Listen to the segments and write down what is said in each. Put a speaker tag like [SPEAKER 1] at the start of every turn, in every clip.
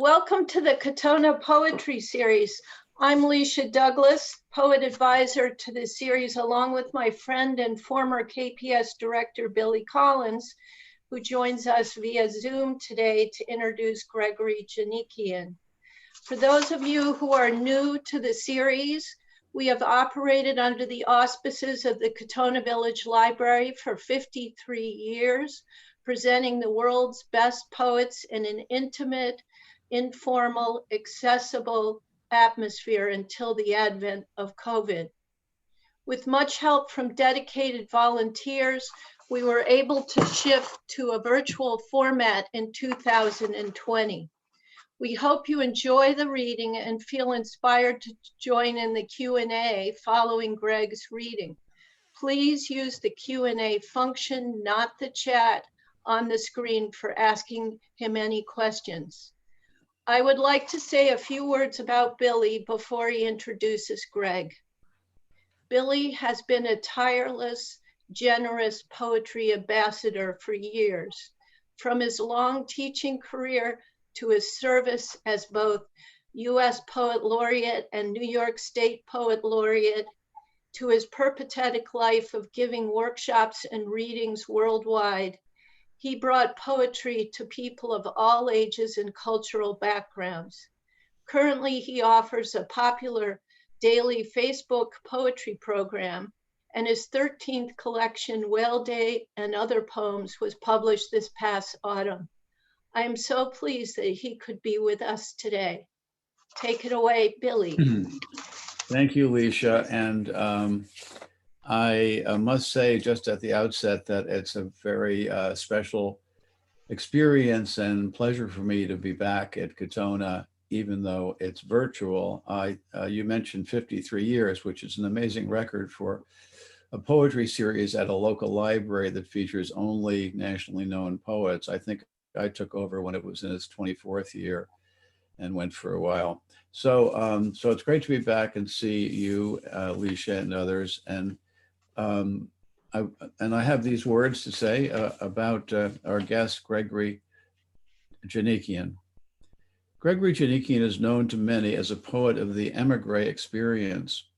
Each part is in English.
[SPEAKER 1] Welcome to the Katonah Poetry Series. I'm Leisha Douglas, poet advisor to the series, along with my friend and former KPS director, Billy Collins, who joins us via Zoom today to introduce Gregory Djanikian. For those of you who are new to the series, we have operated under the auspices of the Katonah Village Library for 53 years, presenting the world's best poets in an intimate, informal, accessible atmosphere until the advent of COVID. With much help from dedicated volunteers, we were able to shift to a virtual format in 2020. We hope you enjoy the reading and feel inspired to join in the Q&A following Greg's reading. Please use the Q&A function, not the chat, on the screen for asking him any questions. I would like to say a few words about Billy before he introduces Greg. Billy has been a tireless, generous poetry ambassador for years, from his long teaching career to his service as both U.S. Poet Laureate and New York State Poet Laureate, to his peripatetic life of giving workshops and readings worldwide. He brought poetry to people of all ages and cultural backgrounds. Currently, he offers a popular daily Facebook poetry program, and his 13th collection, Whale Day and Other Poems, was published this past autumn. I am so pleased that he could be with us today. Take it away, Billy.
[SPEAKER 2] Thank you, Leisha. And I must say just at the outset that it's a very special experience and pleasure for me to be back at Katonah, even though it's virtual. You mentioned 53 years, which is an amazing record for a poetry series at a local library that features only nationally known poets. I think I took over when it was in its 24th year and went for a while. So it's great to be back and see you, Leisha, and others. And I have these words to say about our guest, Gregory Djanikian. Gregory Djanikian is known to many as a poet of the emigre experience.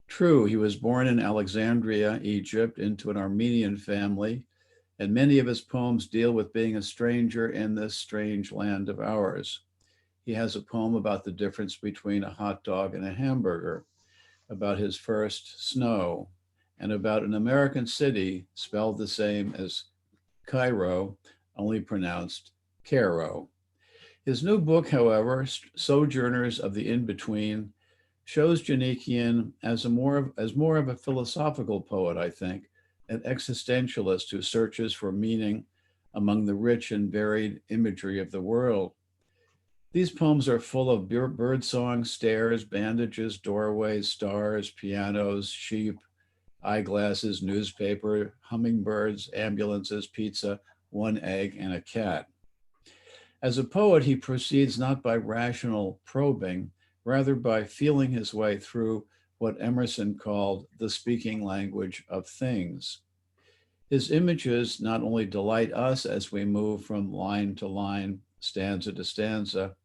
[SPEAKER 2] True, he was born in Alexandria, Egypt, into an Armenian family, and many of his poems deal with being a stranger in this strange land of ours. He has a poem about the difference between a hot dog and a hamburger, about his first snow, and about an American city spelled the same as Cairo, only pronounced Cairo. His new book, however, Sojourners of the In-Between, shows Djanikian as more of a philosophical poet, I think, an existentialist who searches for meaning among the rich and varied imagery of the world. These poems are full of birdsong, stairs, bandages, doorways, stars, pianos, sheep, eyeglasses, newspaper, hummingbirds, ambulances, pizza, one egg, and a cat. As a poet, he proceeds not by rational probing, rather by feeling his way through what Emerson called the speaking language of things. His images not only delight us as we move from line to line, stanza to stanza,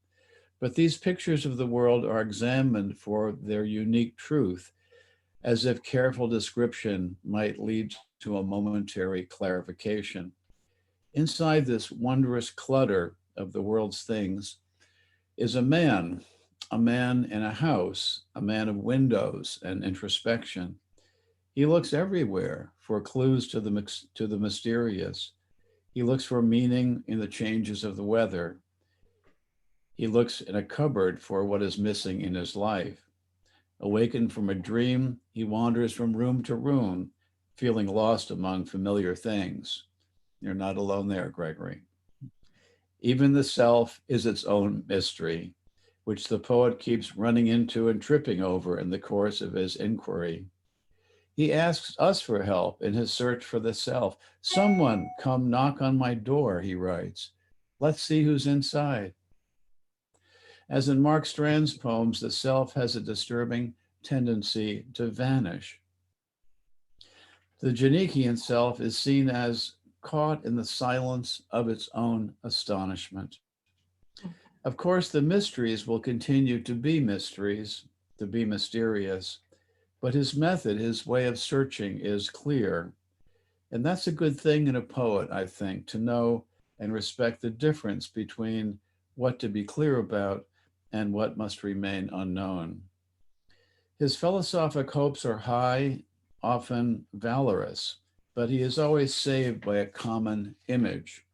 [SPEAKER 2] but these pictures of the world are examined for their unique truth, as if careful description might lead to a momentary clarification. Inside this wondrous clutter of the world's things is a man in a house, a man of windows and introspection. He looks everywhere for clues to the mysterious. He looks for meaning in the changes of the weather. He looks in a cupboard for what is missing in his life. Awakened from a dream, he wanders from room to room, feeling lost among familiar things. You're not alone there, Gregory. Even the self is its own mystery, which the poet keeps running into and tripping over in the course of his inquiry. He asks us for help in his search for the self. Someone come knock on my door, he writes. Let's see who's inside. As in Mark Strand's poems, the self has a disturbing tendency to vanish. The Djanikian self is seen as caught in the silence of its own astonishment. Of course, the mysteries will continue to be mysteries, to be mysterious, but his method, his way of searching is clear. And that's a good thing in a poet, I think, to know and respect the difference between what to be clear about and what must remain unknown. His philosophic hopes are high, often valorous, but he is always saved by a common image.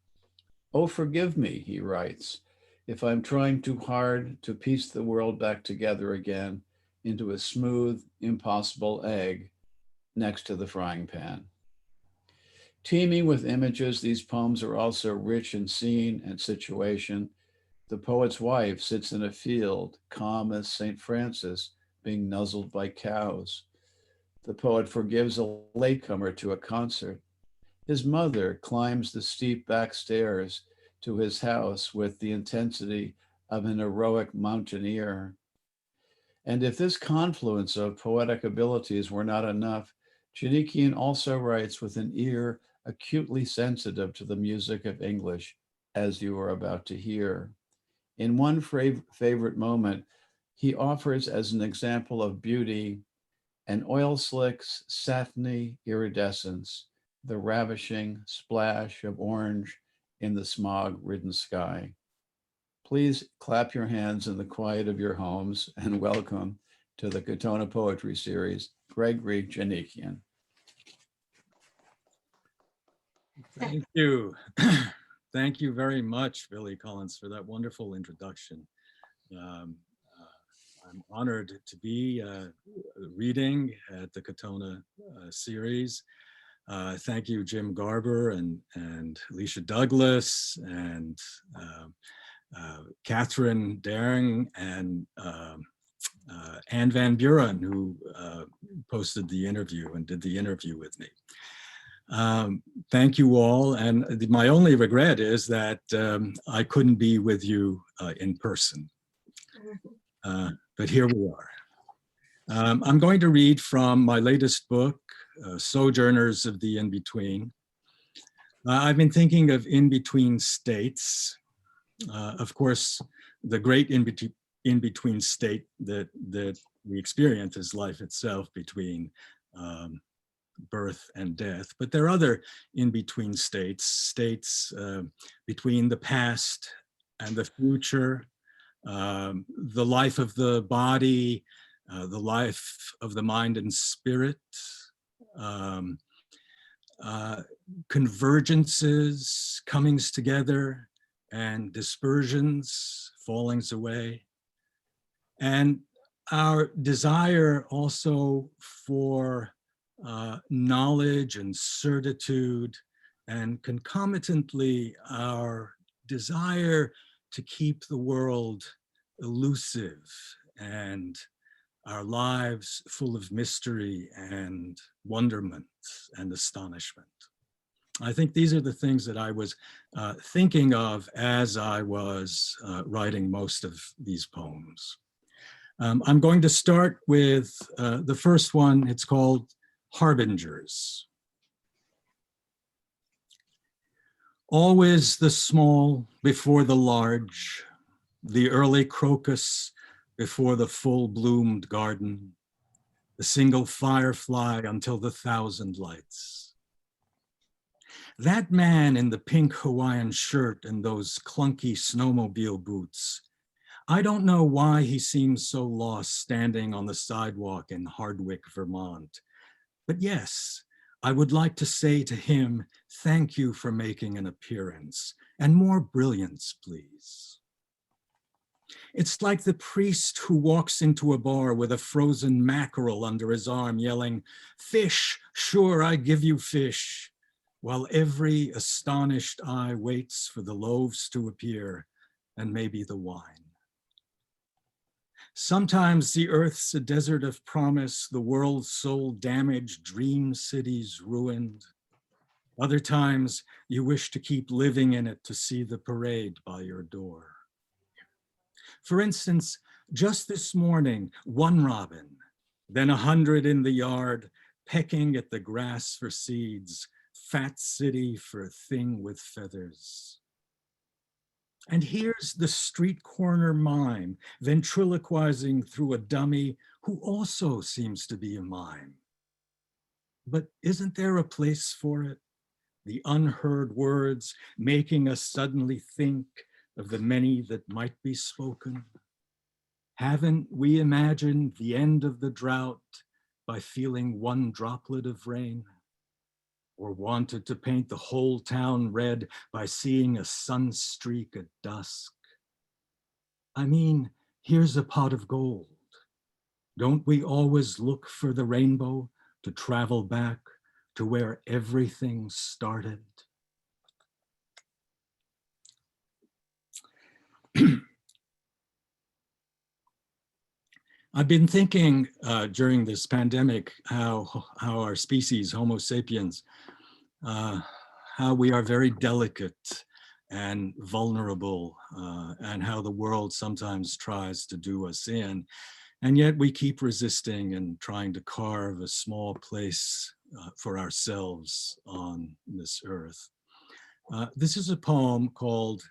[SPEAKER 2] Oh, forgive me, he writes, if I'm trying too hard to piece the world back together again into a smooth, impossible egg next to the frying pan. Teeming with images, these poems are also rich in scene and situation. The poet's wife sits in a field, calm as St. Francis, being nuzzled by cows. The poet forgives a latecomer to a concert. His mother climbs the steep back stairs to his house with the intensity of an heroic mountaineer. And if this confluence of poetic abilities were not enough, Djanikian also writes with an ear acutely sensitive to the music of English, as you are about to hear. In one favorite moment, he offers as an example of beauty an oil slick's satiny iridescence, the ravishing splash of orange in the smog-ridden sky. Please clap your hands in the quiet of your homes and welcome to the Katonah Poetry Series, Gregory Djanikian.
[SPEAKER 3] Thank you. Thank you very much, Billy Collins, for that wonderful introduction. I'm honored to be reading at the Katonah series. Thank you, Jim Garber and Alicia Douglas and Catherine Daring and Anne Van Buren, who posted the interview and did the interview with me. Thank you all. And my only regret is that I couldn't be with you in person. But here we are. I'm going to read from my latest book, Sojourners of the In-Between. I've been thinking of in-between states. Of course, the great in-between state that we experience is life itself between birth and death. But there are other in-between states between the past and the future, the life of the body, the life of the mind and spirit, convergences, comings together, and dispersions, fallings away. And our desire also for knowledge and certitude, and concomitantly our desire to keep the world elusive and our lives full of mystery and wonderment and astonishment. I think these are the things that I was thinking of as I was writing most of these poems. I'm going to start with the first one. It's called Harbingers. Always the small before the large, the early crocus before the full-bloomed garden, the single firefly until the thousand lights. That man in the pink Hawaiian shirt and those clunky snowmobile boots, I don't know why he seems so lost standing on the sidewalk in Hardwick, Vermont. But yes, I would like to say to him, thank you for making an appearance, and more brilliance, please. It's like the priest who walks into a bar with a frozen mackerel under his arm yelling, fish, sure, I give you fish, while every astonished eye waits for the loaves to appear and maybe the wine. Sometimes the earth's a desert of promise, the world's soul damaged, dream cities ruined. Other times you wish to keep living in it to see the parade by your door. For instance, just this morning, one robin, then 100 in the yard, pecking at the grass for seeds, fat city for a thing with feathers. And here's the street corner mime ventriloquizing through a dummy who also seems to be a mime. But isn't there a place for it? The unheard words making us suddenly think of the many that might be spoken. Haven't we imagined the end of the drought by feeling one droplet of rain? Or wanted to paint the whole town red by seeing a sun streak at dusk? I mean, here's a pot of gold. Don't we always look for the rainbow to travel back to where everything started? I've been thinking during this pandemic how our species, Homo sapiens, how we are very delicate and vulnerable, and how the world sometimes tries to do us in. And yet we keep resisting and trying to carve a small place for ourselves on this earth. This is a poem called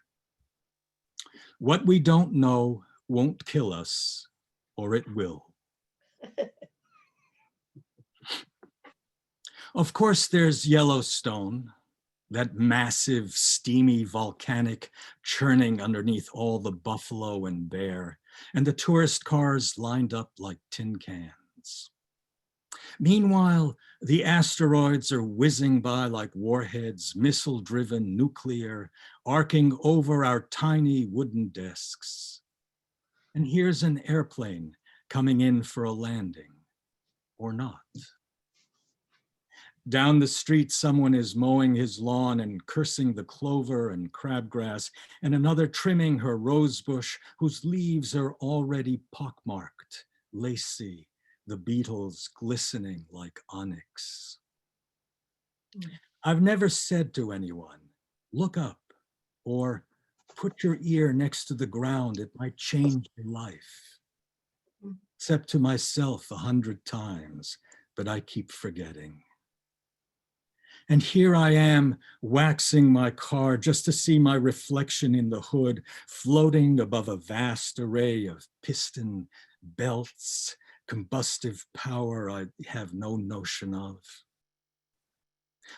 [SPEAKER 3] "What We Don't Know Won't Kill Us, or It Will." Of course, there's Yellowstone, that massive, steamy volcanic churning underneath all the buffalo and bear, and the tourist cars lined up like tin cans. Meanwhile, the asteroids are whizzing by like warheads, missile-driven, nuclear, arcing over our tiny wooden desks. And here's an airplane coming in for a landing, or not. Down the street, someone is mowing his lawn and cursing the clover and crabgrass, and another trimming her rose bush whose leaves are already pockmarked, lacy, the beetles glistening like onyx. I've never said to anyone, look up, or put your ear next to the ground, it might change your life. Except to myself 100 times, but I keep forgetting. And here I am waxing my car just to see my reflection in the hood, floating above a vast array of piston, belts, combustive power I have no notion of.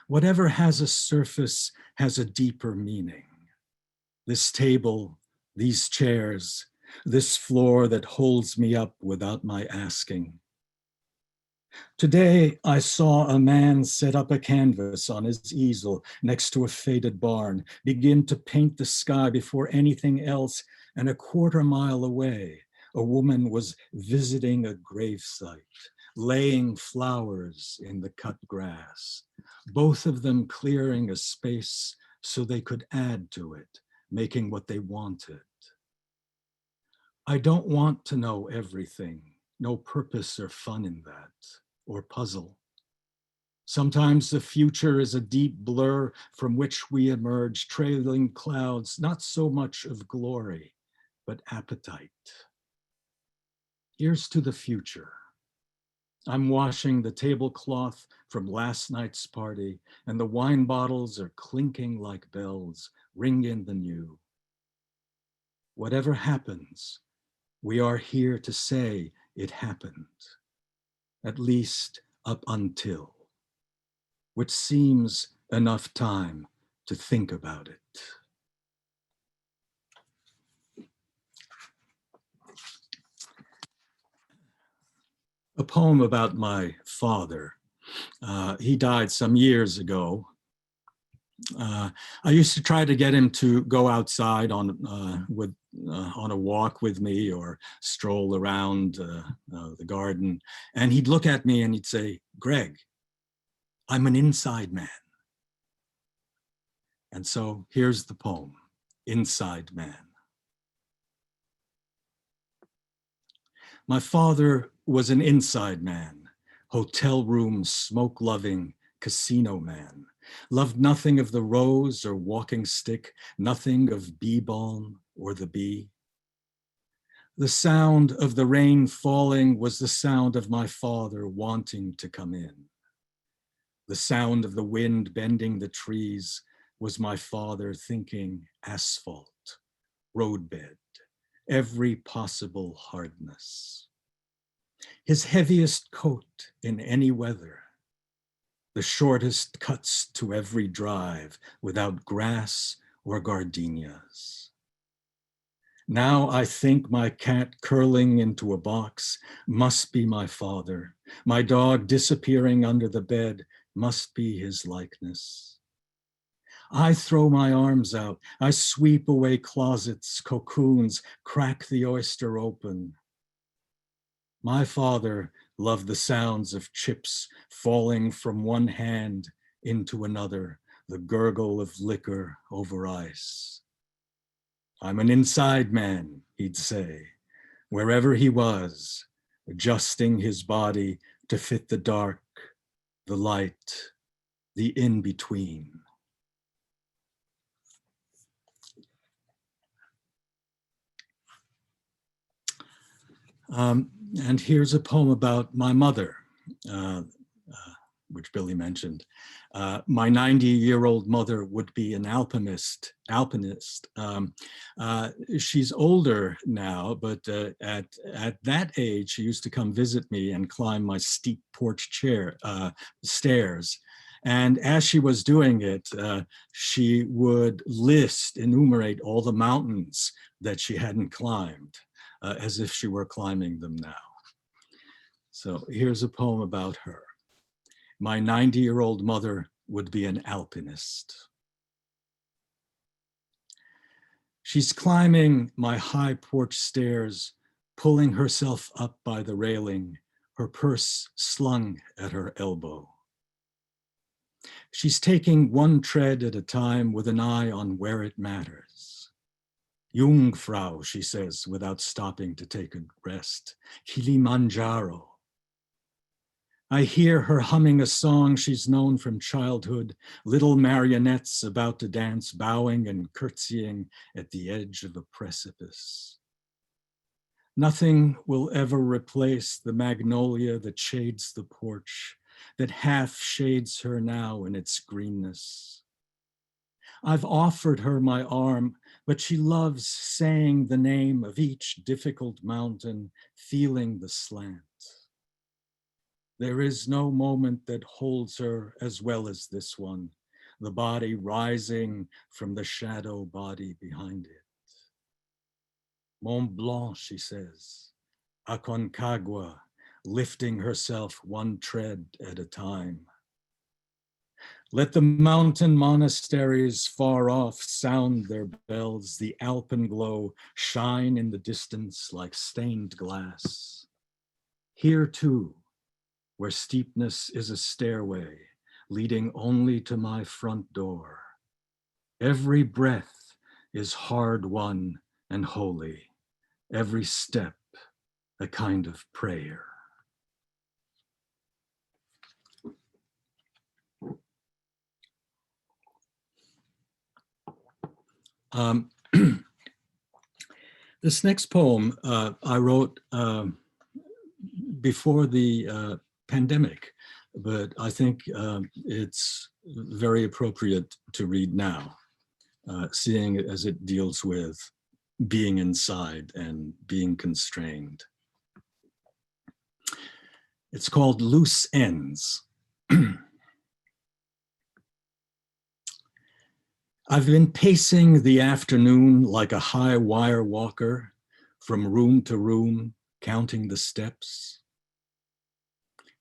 [SPEAKER 3] Whatever has a surface has a deeper meaning. This table, these chairs, this floor that holds me up without my asking. Today, I saw a man set up a canvas on his easel next to a faded barn, begin to paint the sky before anything else, and a quarter mile away, a woman was visiting a gravesite, laying flowers in the cut grass, both of them clearing a space so they could add to it, making what they wanted. I don't want to know everything, no purpose or fun in that, or puzzle. Sometimes the future is a deep blur from which we emerge, trailing clouds, not so much of glory, but appetite. Here's to the future. I'm washing the tablecloth from last night's party, and the wine bottles are clinking like bells, ring in the new. Whatever happens, we are here to say it happened, at least up until, which seems enough time to think about it. A poem about my father. He died some years ago. I used to try to get him to go outside on a walk with me or stroll around the garden. And he'd look at me and he'd say, Greg, I'm an inside man. And so here's the poem, Inside Man. My father was an inside man, hotel room, smoke-loving casino man. Loved nothing of the rose or walking stick, nothing of bee balm or the bee. The sound of the rain falling was the sound of my father wanting to come in. The sound of the wind bending the trees was my father thinking asphalt roadbed, every possible hardness. His heaviest coat in any weather, the shortest cuts to every drive without grass or gardenias. Now I think my cat curling into a box must be my father. My dog disappearing under the bed must be his likeness. I throw my arms out. I sweep away closets, cocoons, crack the oyster open. My father loved the sounds of chips falling from one hand into another, the gurgle of liquor over ice. I'm an inside man, he'd say, wherever he was, adjusting his body to fit the dark, the light, the in-between. And here's a poem about my mother, which Billy mentioned. My 90-year-old mother would be an alpinist. She's older now, but at that age, she used to come visit me and climb my steep porch stairs. And as she was doing it, she would enumerate all the mountains that she hadn't climbed, as if she were climbing them now. So here's a poem about her. My 90-year-old mother would be an alpinist. She's climbing my high porch stairs, pulling herself up by the railing, her purse slung at her elbow. She's taking one tread at a time with an eye on where it matters. Jungfrau, she says, without stopping to take a rest. Kilimanjaro. I hear her humming a song she's known from childhood, little marionettes about to dance, bowing and curtsying at the edge of a precipice. Nothing will ever replace the magnolia that shades the porch, that half shades her now in its greenness. I've offered her my arm, but she loves saying the name of each difficult mountain, feeling the slant. There is no moment that holds her as well as this one, the body rising from the shadow body behind it. Mont Blanc, she says, Aconcagua, lifting herself one tread at a time. Let the mountain monasteries far off sound their bells, the alpenglow shine in the distance like stained glass. Here too, where steepness is a stairway leading only to my front door. Every breath is hard-won and holy, every step a kind of prayer. This next poem I wrote before the pandemic, but I think it's very appropriate to read now, seeing it as it deals with being inside and being constrained. It's called Loose Ends. I've been pacing the afternoon like a high wire walker from room to room, counting the steps.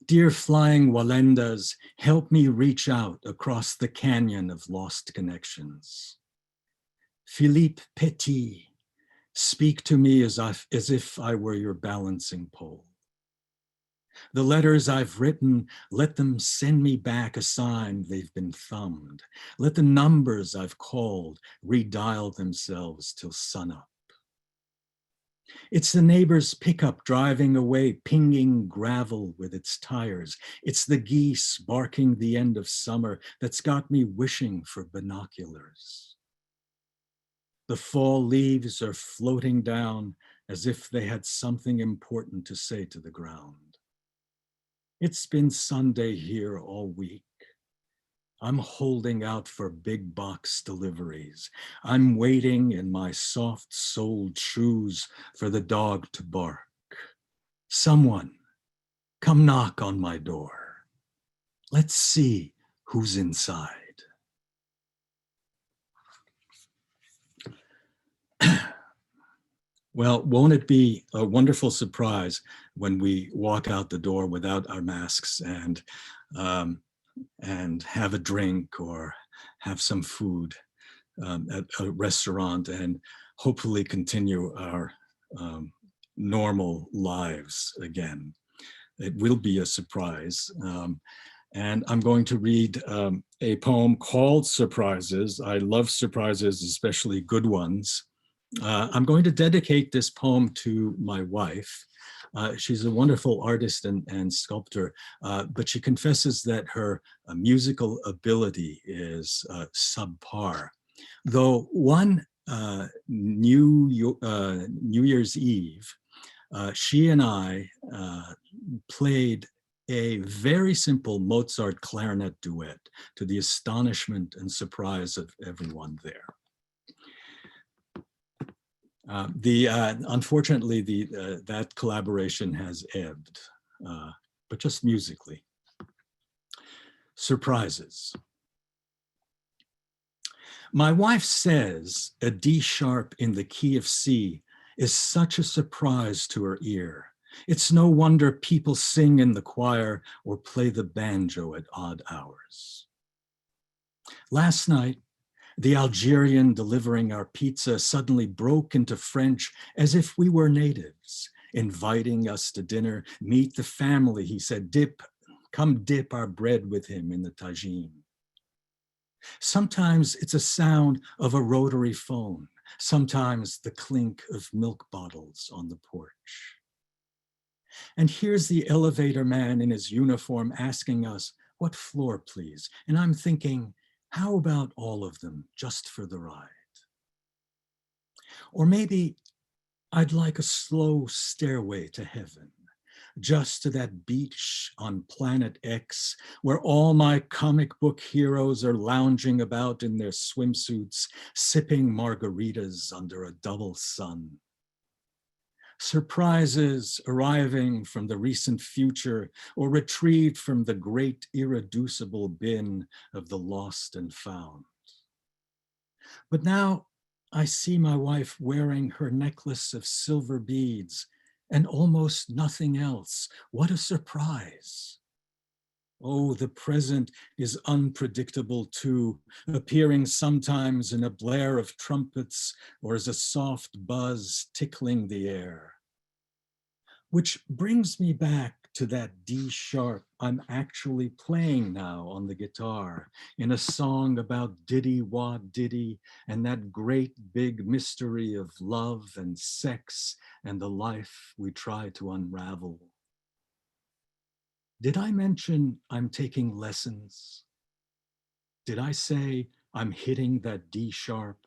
[SPEAKER 3] Dear flying Walendas, help me reach out across the canyon of lost connections. Philippe Petit, speak to me as if I were your balancing pole. The letters I've written, let them send me back a sign they've been thumbed. Let the numbers I've called redial themselves till sunup. It's the neighbor's pickup driving away, pinging gravel with its tires. It's the geese barking the end of summer that's got me wishing for binoculars. The fall leaves are floating down as if they had something important to say to the ground. It's been Sunday here all week. I'm holding out for big box deliveries. I'm waiting in my soft-soled shoes for the dog to bark. Someone, come knock on my door. Let's see who's inside. Well, won't it be a wonderful surprise when we walk out the door without our masks and have a drink or have some food at a restaurant and hopefully continue our normal lives again. It will be a surprise. And I'm going to read a poem called Surprises. I love surprises, especially good ones. I'm going to dedicate this poem to my wife. She's a wonderful artist and sculptor, but she confesses that her musical ability is subpar. Though one New Year's Eve, she and I played a very simple Mozart clarinet duet to the astonishment and surprise of everyone there. Unfortunately, that collaboration has ebbed, but just musically. Surprises. My wife says a D sharp in the key of C is such a surprise to her ear. It's no wonder people sing in the choir or play the banjo at odd hours. Last night, the Algerian delivering our pizza suddenly broke into French as if we were natives, inviting us to dinner. Meet the family, he said, come dip our bread with him in the tagine. Sometimes it's a sound of a rotary phone, sometimes the clink of milk bottles on the porch. And here's the elevator man in his uniform asking us, what floor, please? And I'm thinking, how about all of them just for the ride? Or maybe I'd like a slow stairway to heaven, just to that beach on planet X where all my comic book heroes are lounging about in their swimsuits, sipping margaritas under a double sun. Surprises arriving from the recent future or retrieved from the great irreducible bin of the lost and found. But now I see my wife wearing her necklace of silver beads and almost nothing else. What a surprise. Oh, the present is unpredictable too, appearing sometimes in a blare of trumpets or as a soft buzz tickling the air. Which brings me back to that D sharp I'm actually playing now on the guitar in a song about diddy wah diddy and that great big mystery of love and sex and the life we try to unravel. Did I mention I'm taking lessons? Did I say I'm hitting that D sharp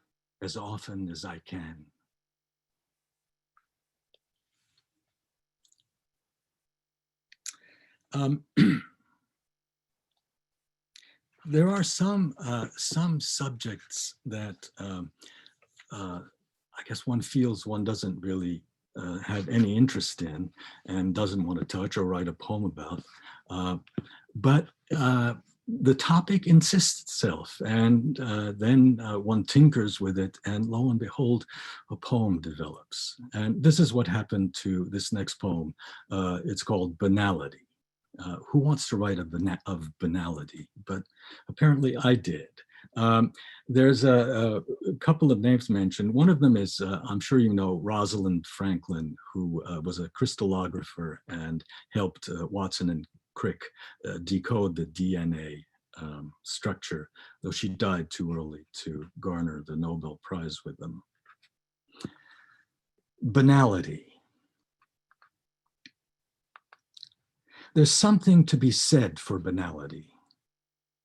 [SPEAKER 3] as often as I can? There are some subjects that I guess one feels one doesn't really have any interest in and doesn't want to touch or write a poem about. But the topic insists itself, and then one tinkers with it, and lo and behold, a poem develops. And this is what happened to this next poem. It's called Banality. Who wants to write of banality? But apparently I did. There's a couple of names mentioned. One of them is, I'm sure you know, Rosalind Franklin, who was a crystallographer and helped Watson and Crick decode the DNA structure, though she died too early to garner the Nobel Prize with them. Banality. There's something to be said for banality.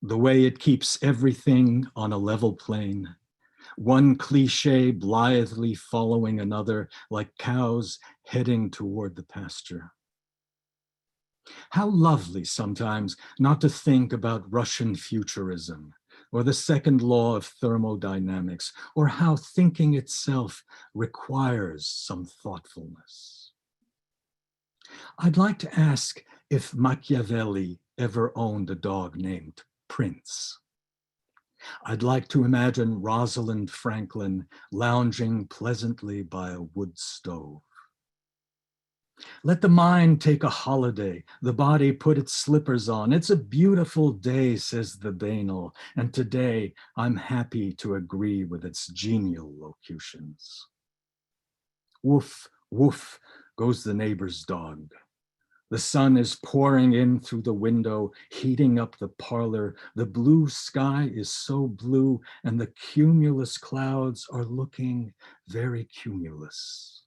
[SPEAKER 3] The way it keeps everything on a level plane, one cliche blithely following another like cows heading toward the pasture. How lovely sometimes not to think about Russian futurism or the second law of thermodynamics, or how thinking itself requires some thoughtfulness. I'd like to ask if Machiavelli ever owned a dog named Prince. I'd like to imagine Rosalind Franklin lounging pleasantly by a wood stove. Let the mind take a holiday, the body put its slippers on. It's a beautiful day, says the banal, and today I'm happy to agree with its genial locutions. Woof, woof, goes the neighbor's dog. The sun is pouring in through the window, heating up the parlor. The blue sky is so blue, and the cumulus clouds are looking very cumulus.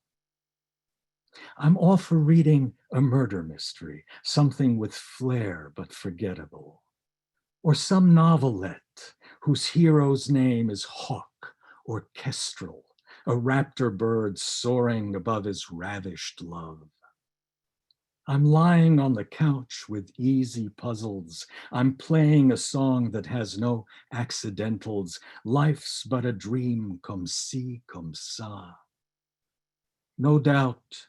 [SPEAKER 3] I'm all for reading a murder mystery, something with flair but forgettable. Or some novelette whose hero's name is Hawk or Kestrel, a raptor bird soaring above his ravished love. I'm lying on the couch with easy puzzles. I'm playing a song that has no accidentals. Life's but a dream, comme ci, comme ça. No doubt,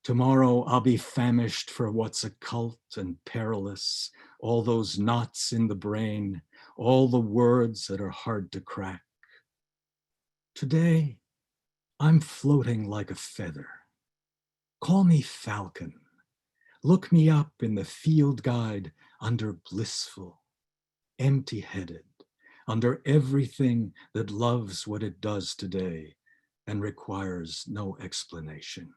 [SPEAKER 3] tomorrow I'll be famished for what's occult and perilous, all those knots in the brain, all the words that are hard to crack. Today, I'm floating like a feather. Call me Falcon. Look me up in the field guide under blissful, empty-headed, under everything that loves what it does today and requires no explanation.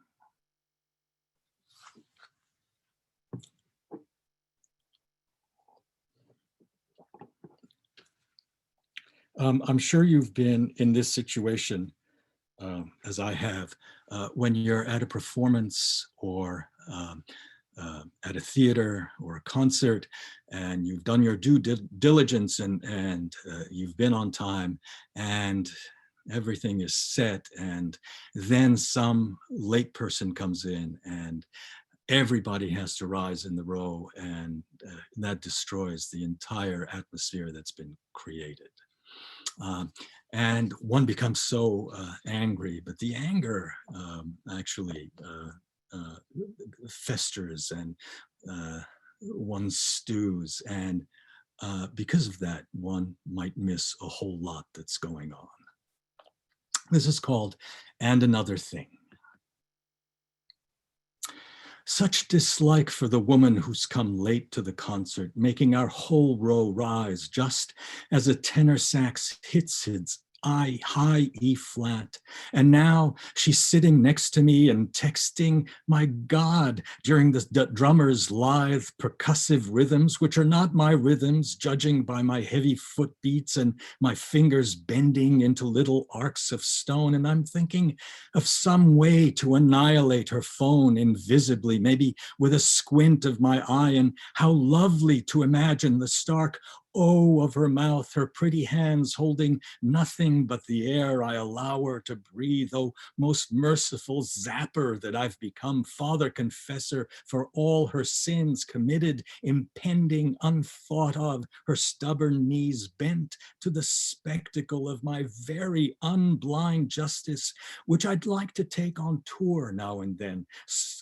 [SPEAKER 3] I'm sure you've been in this situation, as I have, when you're at a performance or at a theater or a concert, and you've done your due diligence and you've been on time and everything is set, and then some late person comes in and everybody has to rise in the row, and that destroys the entire atmosphere that's been created. And one becomes so angry, but the anger actually festers and one stews, and because of that, one might miss a whole lot that's going on. This is called "And Another Thing." Such dislike for the woman who's come late to the concert, making our whole row rise just as a tenor sax hits its high E flat. And now she's sitting next to me and texting, my God, during the drummer's lithe percussive rhythms, which are not my rhythms, judging by my heavy foot beats and my fingers bending into little arcs of stone. And I'm thinking of some way to annihilate her phone invisibly, maybe with a squint of my eye, and how lovely to imagine the stark O of her mouth, her pretty hands holding nothing but the air I allow her to breathe. Oh, most merciful zapper that I've become, father confessor for all her sins committed, impending, unthought of, her stubborn knees bent to the spectacle of my very unblind justice, which I'd like to take on tour now and then,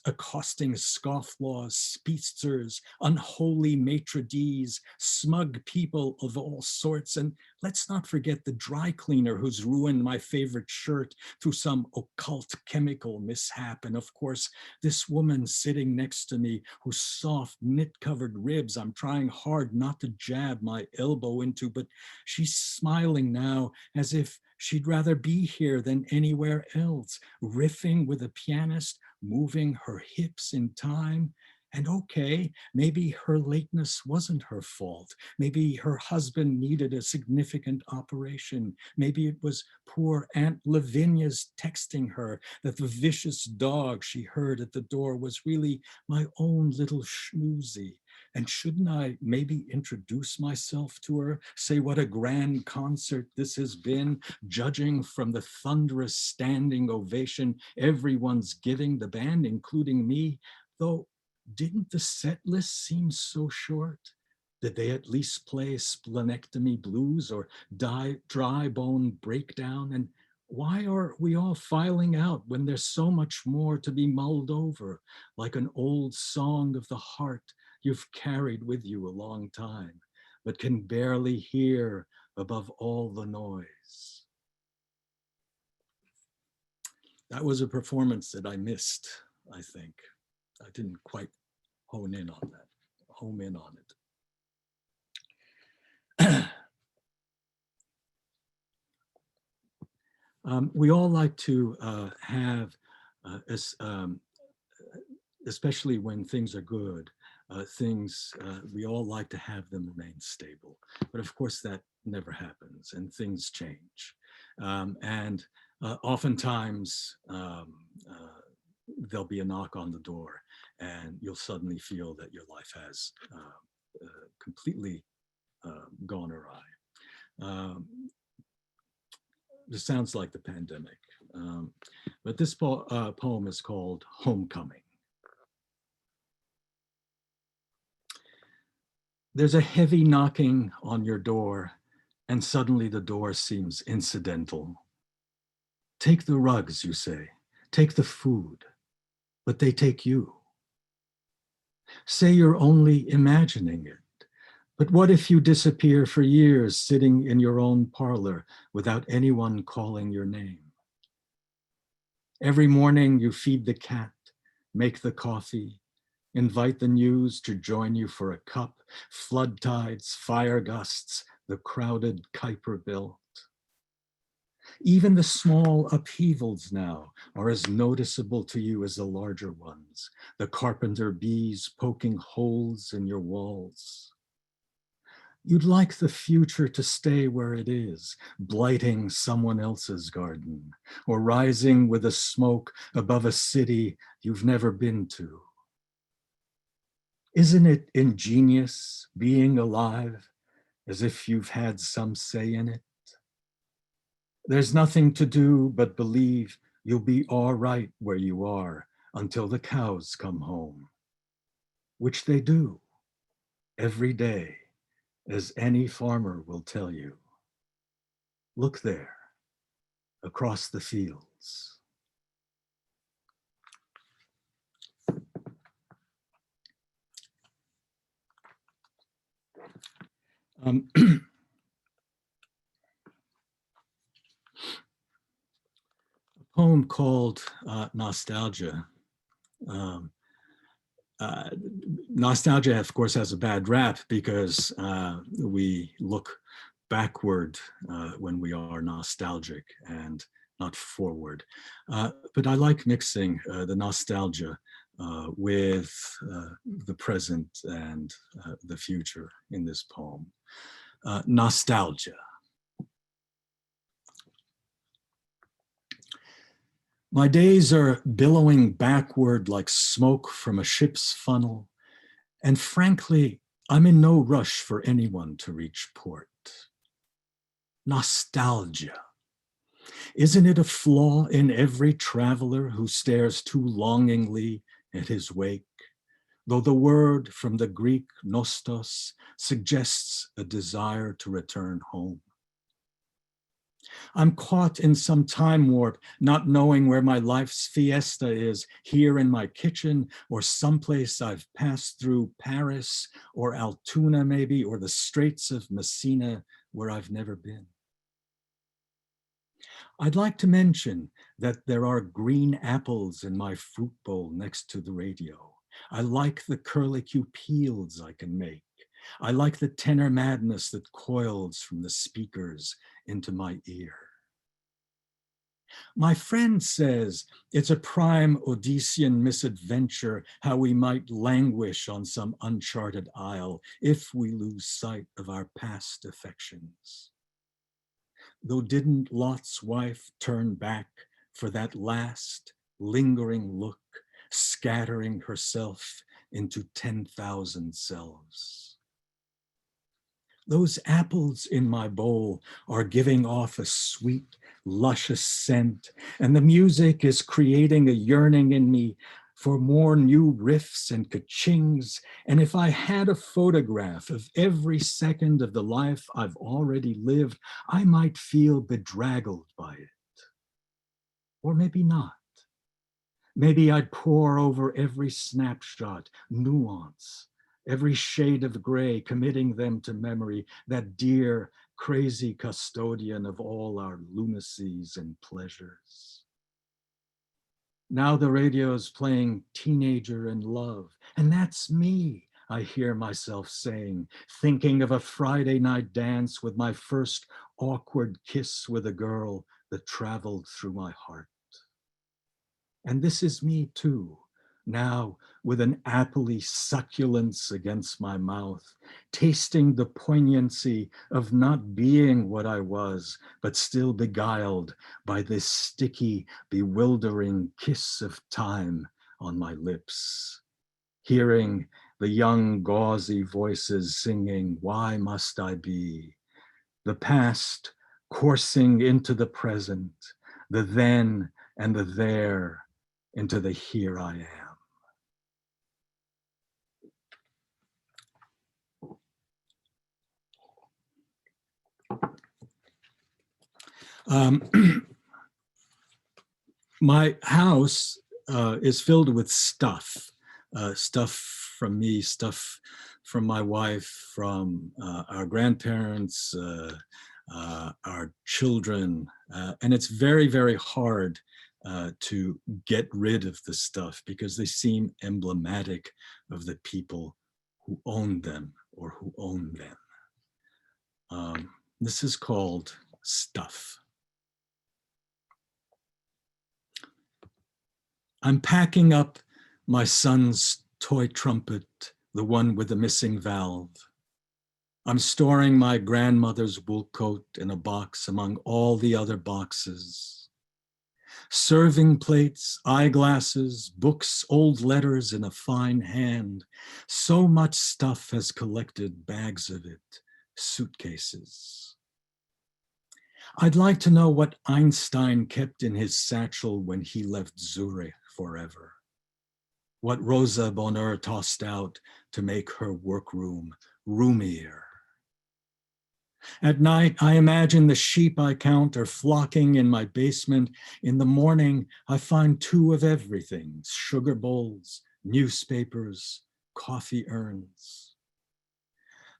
[SPEAKER 3] accosting scofflaws, speedsters, unholy maitre d's, smug people of all sorts. And let's not forget the dry cleaner who's ruined my favorite shirt through some occult chemical mishap. And of course, this woman sitting next to me whose soft knit-covered ribs I'm trying hard not to jab my elbow into, but she's smiling now as if she'd rather be here than anywhere else, riffing with a pianist, moving her hips in time. And okay, maybe her lateness wasn't her fault. Maybe her husband needed a significant operation. Maybe it was poor Aunt Lavinia's texting her that the vicious dog she heard at the door was really my own little schmoozy. And shouldn't I maybe introduce myself to her, say what a grand concert this has been, judging from the thunderous standing ovation everyone's giving the band, including me, though Didn't the set list seem so short? Did they at least play Splenectomy Blues or Dry Bone Breakdown? And why are we all filing out when there's so much more to be mulled over, like an old song of the heart you've carried with you a long time, but can barely hear above all the noise? That was a performance that I missed, I think. I didn't quite home in on it. We all like to have, especially when things are good, we all like to have them remain stable. But of course that never happens and things change. Oftentimes there'll be a knock on the door and you'll suddenly feel that your life has completely gone awry. This sounds like the pandemic, but this poem is called Homecoming. There's a heavy knocking on your door, and suddenly the door seems incidental. Take the rugs, you say, take the food, but they take you. Say you're only imagining it. But what if you disappear for years sitting in your own parlor without anyone calling your name? Every morning you feed the cat, make the coffee, invite the news to join you for a cup, flood tides, fire gusts, the crowded Kuiper belt. Even the small upheavals now are as noticeable to you as the larger ones, the carpenter bees poking holes in your walls. You'd like the future to stay where it is, blighting someone else's garden, or rising with a smoke above a city you've never been to. Isn't it ingenious being alive, as if you've had some say in it? There's nothing to do but believe you'll be all right where you are until the cows come home, which they do every day, as any farmer will tell you. Look there, across the fields. A poem called Nostalgia. Nostalgia, of course, has a bad rap because we look backward when we are nostalgic and not forward. But I like mixing the nostalgia with the present and the future in this poem. Nostalgia. My days are billowing backward like smoke from a ship's funnel, and frankly, I'm in no rush for anyone to reach port. Nostalgia. Isn't it a flaw in every traveler who stares too longingly at his wake, though the word from the Greek nostos suggests a desire to return home? I'm caught in some time warp, not knowing where my life's fiesta is, here in my kitchen or someplace I've passed through, Paris or Altoona maybe, or the Straits of Messina where I've never been. I'd like to mention that there are green apples in my fruit bowl next to the radio. I like the curlicue peels I can make. I like the tenor madness that coils from the speakers into my ear. My friend says it's a prime Odyssean misadventure how we might languish on some uncharted isle if we lose sight of our past affections. Though didn't Lot's wife turn back for that last lingering look, scattering herself into 10,000 selves? Those apples in my bowl are giving off a sweet, luscious scent, and the music is creating a yearning in me for more new riffs and ka-chings. And if I had a photograph of every second of the life I've already lived, I might feel bedraggled by it. Or maybe not. Maybe I'd pore over every snapshot, nuance, every shade of gray, committing them to memory, that dear, crazy custodian of all our lunacies and pleasures. Now the radio's playing Teenager in Love, and that's me, I hear myself saying, thinking of a Friday night dance with my first awkward kiss with a girl that traveled through my heart. And this is me too, now with an appley succulence against my mouth, tasting the poignancy of not being what I was, but still beguiled by this sticky, bewildering kiss of time on my lips. Hearing the young gauzy voices singing, "Why must I be?" The past coursing into the present, the then and the there into the here I am. My house is filled with stuff, stuff from me, stuff from my wife, from our grandparents, our children, and it's very, very hard to get rid of the stuff because they seem emblematic of the people who own them or who own them. This is called stuff. I'm packing up my son's toy trumpet, the one with the missing valve. I'm storing my grandmother's wool coat in a box among all the other boxes. Serving plates, eyeglasses, books, old letters in a fine hand. So much stuff has collected, bags of it, suitcases. I'd like to know what Einstein kept in his satchel when he left Zurich forever. What Rosa Bonheur tossed out to make her workroom roomier. At night, I imagine the sheep I count are flocking in my basement. In the morning, I find two of everything: sugar bowls, newspapers, coffee urns.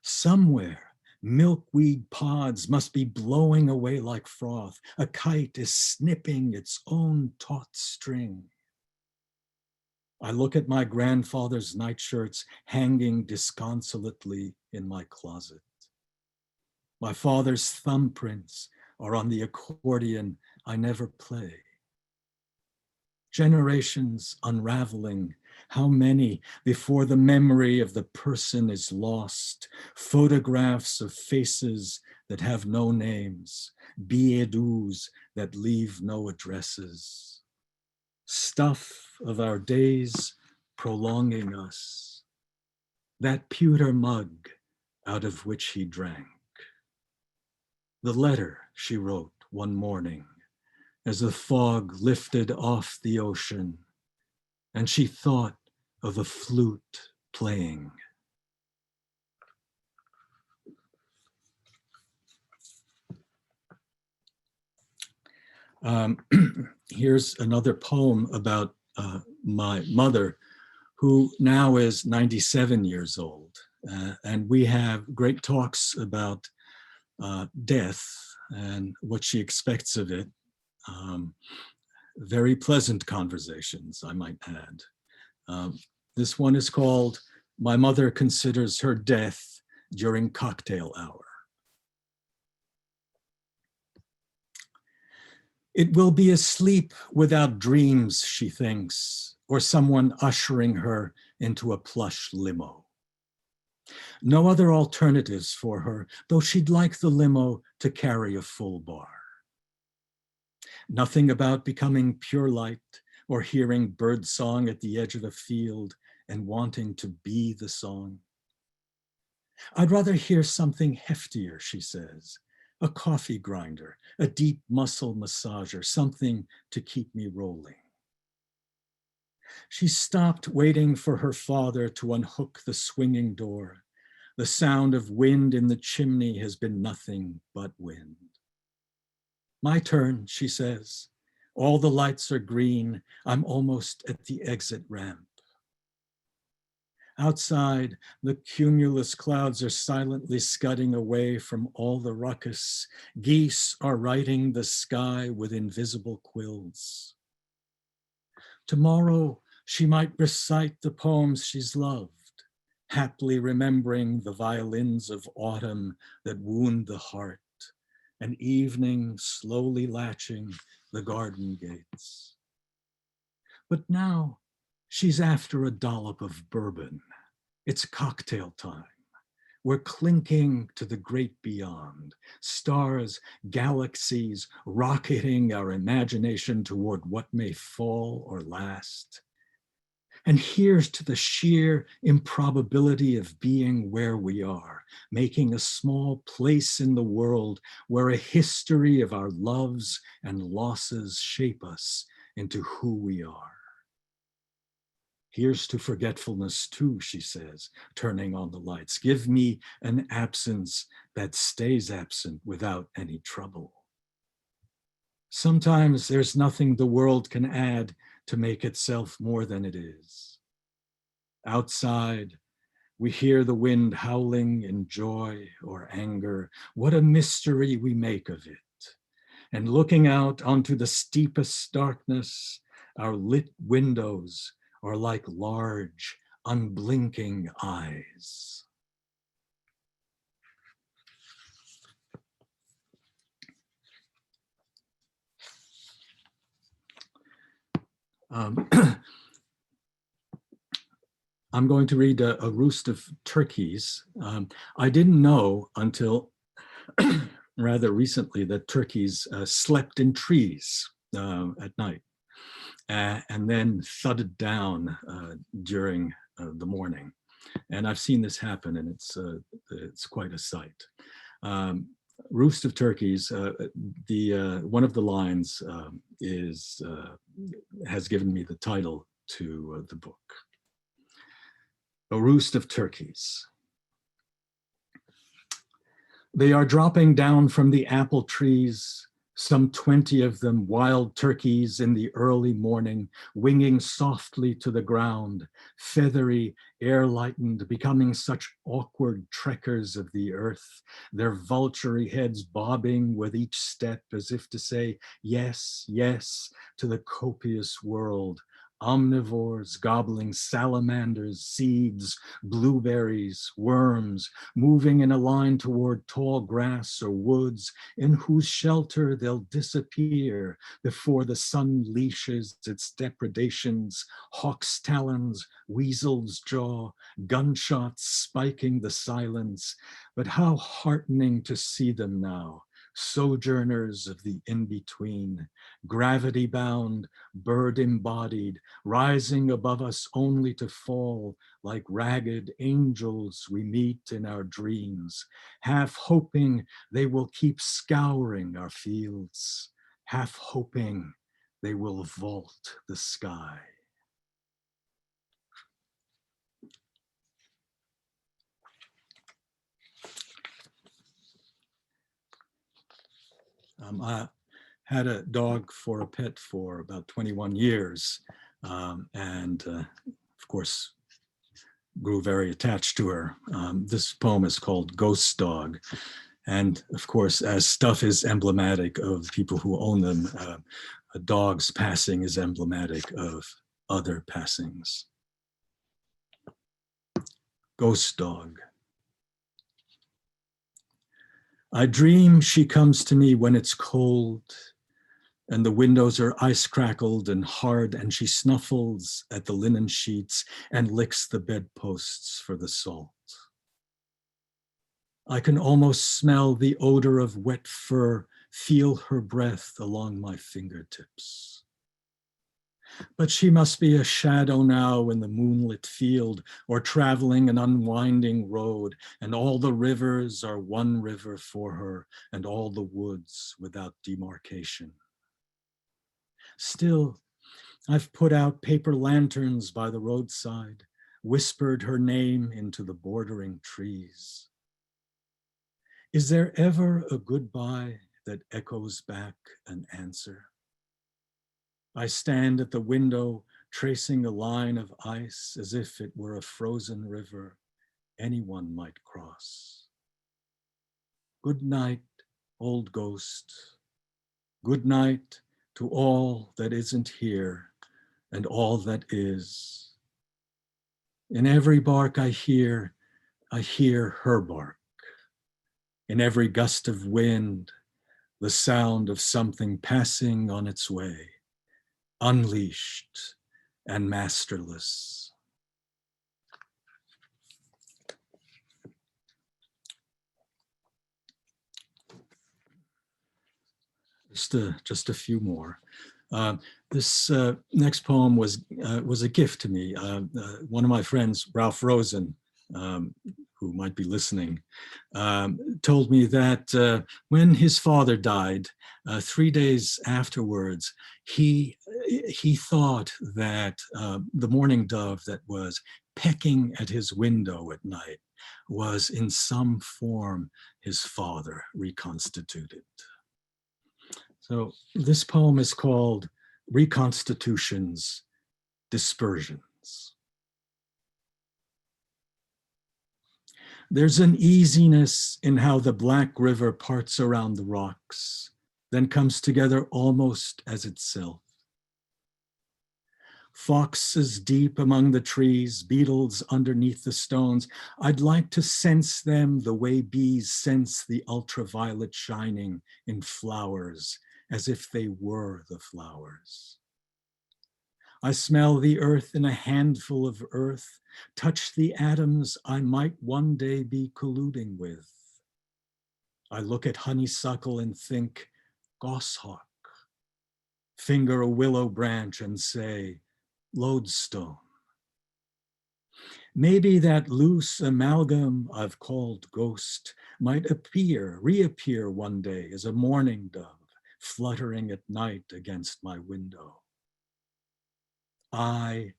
[SPEAKER 3] Somewhere, milkweed pods must be blowing away like froth. A kite is snipping its own taut string. I look at my grandfather's nightshirts hanging disconsolately in my closet. My father's thumbprints are on the accordion I never play. Generations unraveling, how many before the memory of the person is lost? Photographs of faces that have no names, billets doux that leave no addresses. Stuff of our days prolonging us. That pewter mug out of which he drank. The letter she wrote one morning as the fog lifted off the ocean and she thought of a flute playing. Here's another poem about my mother, who now is 97 years old. And we have great talks about death and what she expects of it. Very pleasant conversations, I might add. This one is called "My Mother Considers Her Death During Cocktail Hour." It will be a sleep without dreams, she thinks, or someone ushering her into a plush limo. No other alternatives for her, though she'd like the limo to carry a full bar. Nothing about becoming pure light or hearing bird song at the edge of a field and wanting to be the song. I'd rather hear something heftier, she says, a coffee grinder, a deep muscle massager, something to keep me rolling. She stopped waiting for her father to unhook the swinging door. The sound of wind in the chimney has been nothing but wind. My turn, she says. All the lights are green. I'm almost at the exit ramp. Outside, the cumulus clouds are silently scudding away from all the ruckus. Geese are writing the sky with invisible quills. Tomorrow, she might recite the poems she's loved, haply remembering the violins of autumn that wound the heart, and evening slowly latching the garden gates. But now, she's after a dollop of bourbon. It's cocktail time. We're clinking to the great beyond, stars, galaxies, rocketing our imagination toward what may fall or last. And here's to the sheer improbability of being where we are, making a small place in the world where a history of our loves and losses shape us into who we are. Here's to forgetfulness too, she says, turning on the lights. Give me an absence that stays absent without any trouble. Sometimes there's nothing the world can add to make itself more than it is. Outside, we hear the wind howling in joy or anger. What a mystery we make of it. And looking out onto the steepest darkness, our lit windows are like large, unblinking eyes. I'm going to read a roost of turkeys. I didn't know until rather recently that turkeys slept in trees at night and then thudded down during the morning. And I've seen this happen, and it's quite a sight. Roost of turkeys, one of the lines has given me the title to the book. A roost of turkeys. They are dropping down from the apple trees, some 20 of them, wild turkeys in the early morning, winging softly to the ground, feathery, air-lightened, becoming such awkward trekkers of the earth, their vulturey heads bobbing with each step as if to say, yes, yes, to the copious world. Omnivores gobbling salamanders, seeds, blueberries, worms, moving in a line toward tall grass or woods, in whose shelter they'll disappear before the sun leashes its depredations, hawk's talons, weasel's jaw, gunshots spiking the silence. But how heartening to see them now, sojourners of the in-between, gravity-bound, bird-embodied, rising above us only to fall like ragged angels we meet in our dreams, half hoping they will keep scouring our fields, half hoping they will vault the sky. I had a dog for a pet for about 21 years, and of course, grew very attached to her. This poem is called Ghost Dog. And of course, as stuff is emblematic of people who own them, a dog's passing is emblematic of other passings. Ghost Dog. I dream she comes to me when it's cold and the windows are ice crackled and hard, and she snuffles at the linen sheets and licks the bedposts for the salt. I can almost smell the odor of wet fur, feel her breath along my fingertips. But she must be a shadow now in the moonlit field, or traveling an unwinding road, and all the rivers are one river for her, and all the woods without demarcation. Still, I've put out paper lanterns by the roadside, whispered her name into the bordering trees. Is there ever a goodbye that echoes back an answer? I stand at the window, tracing a line of ice as if it were a frozen river anyone might cross. Good night, old ghost. Good night to all that isn't here and all that is. In every bark I hear her bark. In every gust of wind, the sound of something passing on its way, unleashed and masterless. Just a few more. This next poem was a gift to me. One of my friends, Ralph Rosen, who might be listening, told me that when his father died, 3 days afterwards, he thought that the mourning dove that was pecking at his window at night was in some form his father reconstituted. So this poem is called Reconstitutions, Dispersions. There's an easiness in how the Black River parts around the rocks, then comes together almost as itself. Foxes deep among the trees, beetles underneath the stones. I'd like to sense them the way bees sense the ultraviolet shining in flowers, as if they were the flowers. I smell the earth in a handful of earth, touch the atoms I might one day be colluding with. I look at honeysuckle and think, goshawk. Finger a willow branch and say, lodestone. Maybe that loose amalgam I've called ghost might reappear one day as a mourning dove fluttering at night against my window. I,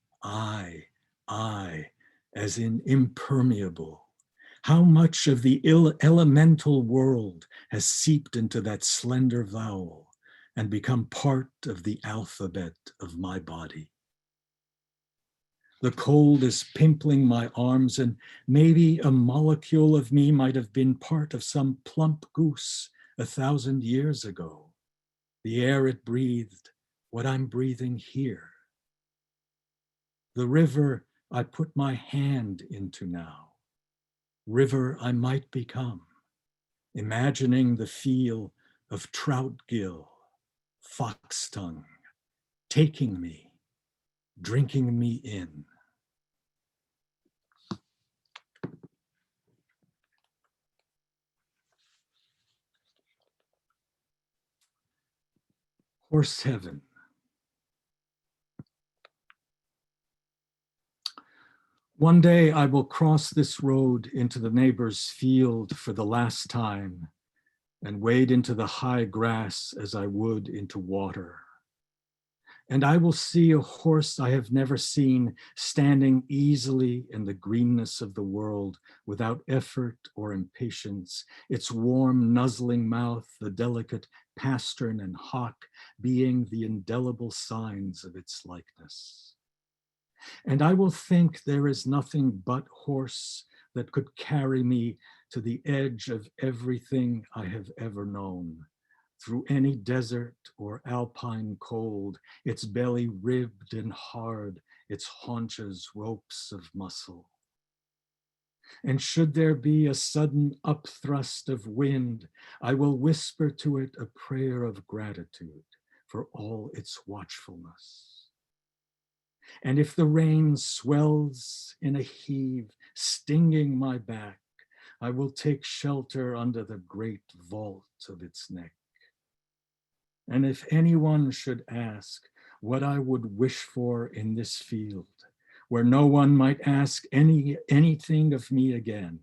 [SPEAKER 3] as in impermeable. How much of the elemental world has seeped into that slender vowel and become part of the alphabet of my body? The cold is pimpling my arms, and maybe a molecule of me might have been part of some plump goose 1,000 years ago. The air it breathed, what I'm breathing here. The river I put my hand into now. River I might become, imagining the feel of trout gill, fox tongue, taking me, drinking me in. Horse heaven. One day I will cross this road into the neighbor's field for the last time and wade into the high grass as I would into water. And I will see a horse I have never seen standing easily in the greenness of the world without effort or impatience, its warm, nuzzling mouth, the delicate pastern and hock being the indelible signs of its likeness. And I will think there is nothing but horse that could carry me to the edge of everything I have ever known, through any desert or alpine cold, its belly ribbed and hard, its haunches ropes of muscle. And should there be a sudden upthrust of wind, I will whisper to it a prayer of gratitude for all its watchfulness. And if the rain swells in a heave, stinging my back, I will take shelter under the great vault of its neck. And if anyone should ask what I would wish for in this field, where no one might ask anything of me again,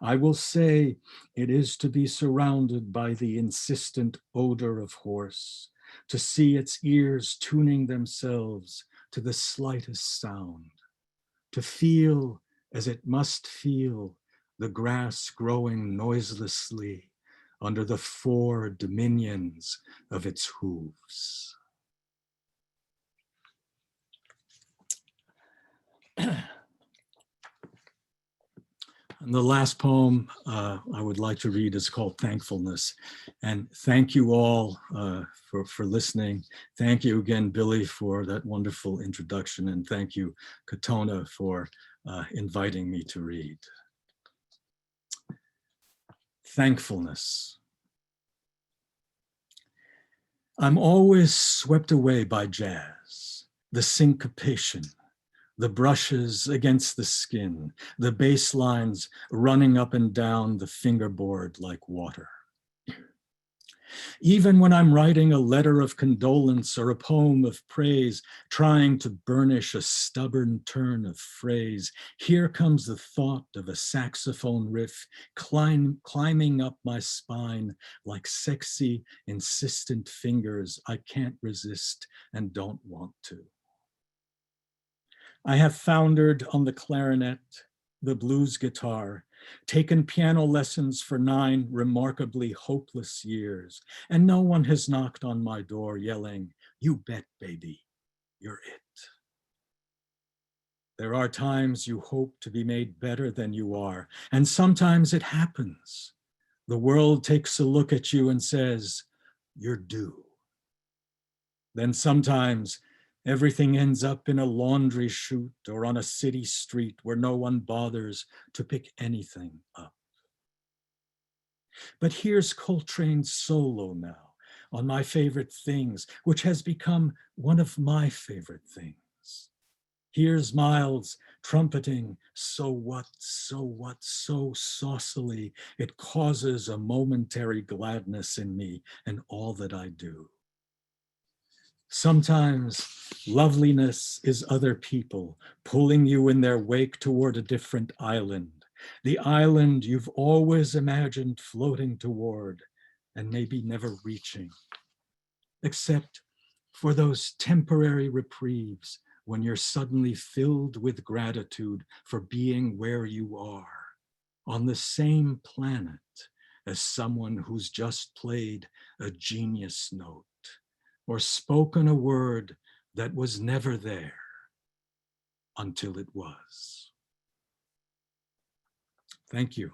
[SPEAKER 3] I will say it is to be surrounded by the insistent odor of horse, to see its ears tuning themselves to the slightest sound, to feel as it must feel the grass growing noiselessly under the 4 dominions of its hooves. And the last poem I would like to read is called Thankfulness. And thank you all for listening. Thank you again, Billy, for that wonderful introduction. And thank you, Katonah, for inviting me to read. Thankfulness. I'm always swept away by jazz, the syncopation, the brushes against the skin, the bass lines running up and down the fingerboard like water. Even when I'm writing a letter of condolence or a poem of praise, trying to burnish a stubborn turn of phrase, here comes the thought of a saxophone riff climbing up my spine like sexy, insistent fingers I can't resist and don't want to. I have foundered on the clarinet, the blues guitar, taken piano lessons for 9 remarkably hopeless years, and no one has knocked on my door yelling, "You bet, baby, you're it." There are times you hope to be made better than you are, and sometimes it happens. The world takes a look at you and says, "You're due." Then sometimes everything ends up in a laundry chute or on a city street where no one bothers to pick anything up. But here's Coltrane's solo now on My Favorite Things, which has become one of my favorite things. Here's Miles trumpeting, so what, so saucily, it causes a momentary gladness in me and all that I do. Sometimes loveliness is other people pulling you in their wake toward a different island, the island you've always imagined floating toward and maybe never reaching, except for those temporary reprieves when you're suddenly filled with gratitude for being where you are, on the same planet as someone who's just played a genius note, or spoken a word that was never there until it was. Thank you.